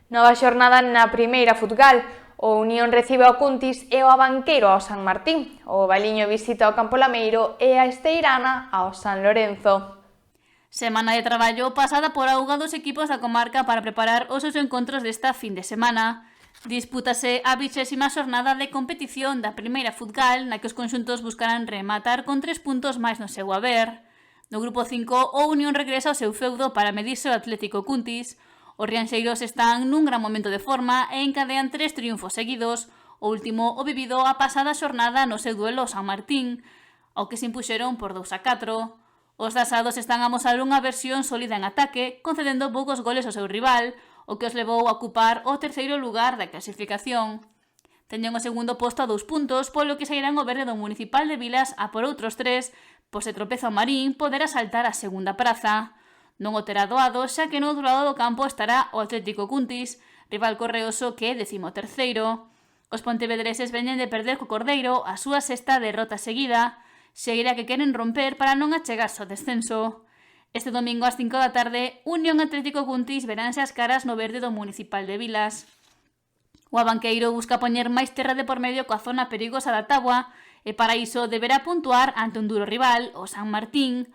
Nova xornada na primeira futgal. O Unión recibe ao Cuntis e o Abanqueiro ao San Martín. O Valiño visita o Campo Lameiro e a Esteirana ao San Lorenzo. Semana de traballo pasada por auga dos equipos da comarca para preparar os seus encontros desta fin de semana. Dispútase a 20ª xornada de competición da primeira futgal na que os conxuntos buscarán rematar con 3 puntos máis no seu haber. No grupo 5, o Unión regresa ao seu feudo para medirse o Atlético Cuntis. Os rianxeiros están nun gran momento de forma e encadean 3 triunfos seguidos, o último o vivido a pasada xornada no seu duelo ao San Martín, ao que se impuxeron por 2-4. Os dasados están a mostrar unha versión sólida en ataque, concedendo poucos goles ao seu rival, o que os levou a ocupar o terceiro lugar da clasificación. Teñen o segundo posto a 2 puntos, polo que sairán o verde do Municipal de Vilas a por outros 3, pois se tropeza o Marín poderá saltar a segunda praza. Non o terá doado, xa que no outro lado do campo estará o Atlético Cuntis, rival correoso que é 13º. Os pontevedreses veñen de perder co Cordeiro a súa sexta derrota seguida, seguirá que queren romper para non achegarse ao descenso. Este domingo ás 5 da tarde, Unión Atlético Cuntis veránse as caras no verde do Municipal de Vilas. O Abanqueiro busca poñer máis terra de por medio coa zona perigosa da táboa e para iso deberá puntuar ante un duro rival, o San Martín.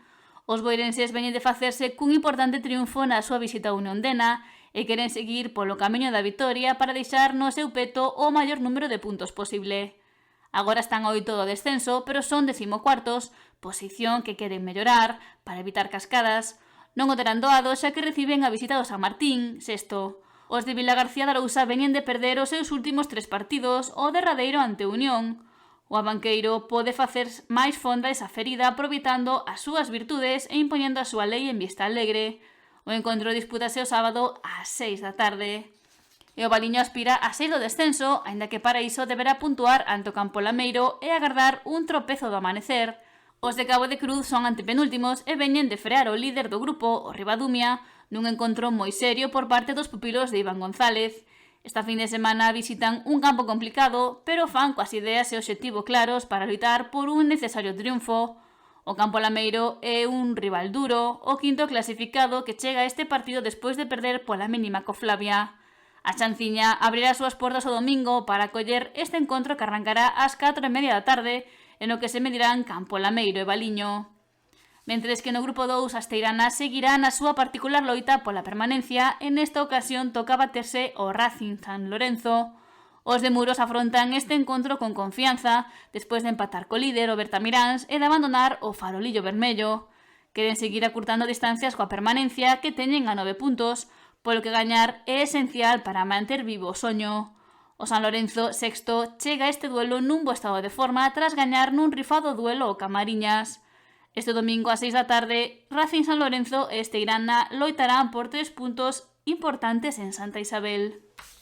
Os boirenses veñen de facerse cun importante triunfo na súa visita a Uniondena e queren seguir polo camiño da vitoria para deixar no seu peto o maior número de puntos posible. Agora están a 8 do descenso, pero son 14º, posición que queren mellorar para evitar cascadas. Non o terán doado xa que reciben a visita do San Martín, sexto. Os de Vilagarcía de Arousa veñen de perder os seus últimos 3 partidos, o derradeiro ante Unión. O Abanqueiro pode facer máis fonda esa ferida aproveitando as súas virtudes e impoñendo a súa lei en Vista Alegre. O encontro dispútase o sábado ás 6 da tarde. E o Valiño aspira a 6 do descenso, aínda que para iso deberá puntuar ante o Campo Lameiro e agardar un tropezo do amanecer. Os de Cabo de Cruz son antepenúltimos e veñen de frear o líder do grupo, o Ribadumia, nun encontro moi serio por parte dos pupilos de Iván González. Esta fin de semana visitan un campo complicado, pero fan coas ideas e obxectivo claros para lutar por un necesario triunfo. O Campo Lameiro é un rival duro, o quinto clasificado que chega a este partido despois de perder pola mínima co Flavia. A Chanciña abrirá as súas portas o domingo para acoller este encontro que arrancará ás 4:30 da tarde, en o que se medirán Campo Lameiro e Valiño. Mentres que no grupo 2 a Esteirana seguirá na súa particular loita pola permanencia, en esta ocasión toca baterse o Racing San Lorenzo. Os de Muros afrontan este encontro con confianza, despois de empatar co líder o Bertamiráns e de abandonar o Farolillo Vermello. Queren seguir acurtando distancias coa permanencia que teñen a 9 puntos, polo que gañar é esencial para manter vivo o soño. O San Lorenzo, sexto, chega a este duelo nun bo estado de forma tras gañar nun rifado duelo ao Camariñas. Este domingo ás 6 da tarde, Racing San Lorenzo e Esteirana loitarán por 3 puntos importantes en Santa Isabel.